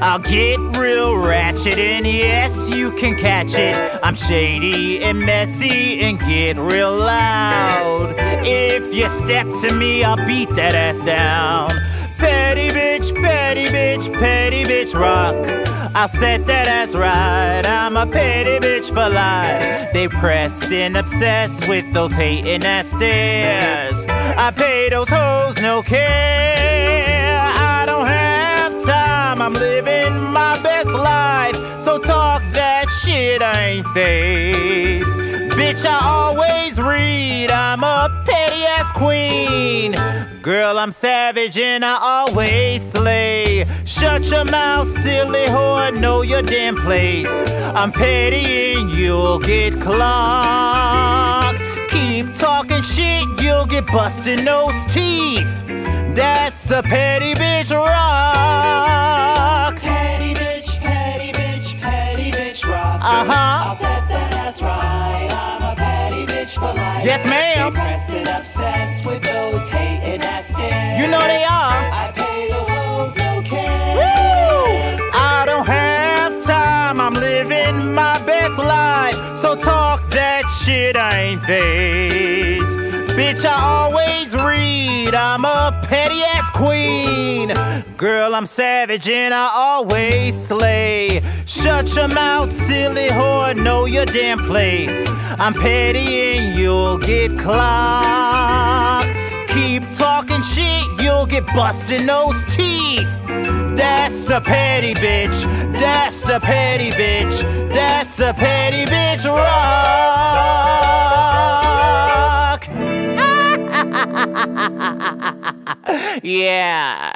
I'll get real ratchet, and yes, you can catch it. I'm shady and messy and get real loud. If you step to me, I'll beat that ass down. Petty bitch, petty bitch, petty bitch rock. I'll set that ass right. I'm a petty bitch for life. They pressed and obsessed with those hating ass stares. I pay those hoes no care. I don't have time, I'm living my best life. So talk that shit, I ain't phased. Bitch, I always read, I'm a petty ass queen. Girl, I'm savage and I always slay. Shut your mouth, silly whore, know your damn place. I'm petty and you'll get clogged. Keep talking shit, you'll get busted those teeth. That's the petty bitch rock. Petty bitch, petty bitch, petty bitch rock. I'll set that ass right. I'm a petty bitch for life. Yes, ma'am. Depressed and obsessed with those hating ass stares. You know they are. I pay those hoes no care. Woo! I don't have time, I'm living my best life. So talk that shit, I ain't phased. Bitch, I always read, I'm a petty ass queen. Girl, I'm savage and I always slay. Shut your mouth, silly whore, know your damn place. I'm petty and you'll get clocked. Keep talking shit, you'll get busted those teeth. That's the petty bitch, that's the petty bitch, that's the petty bitch rock. Yeah.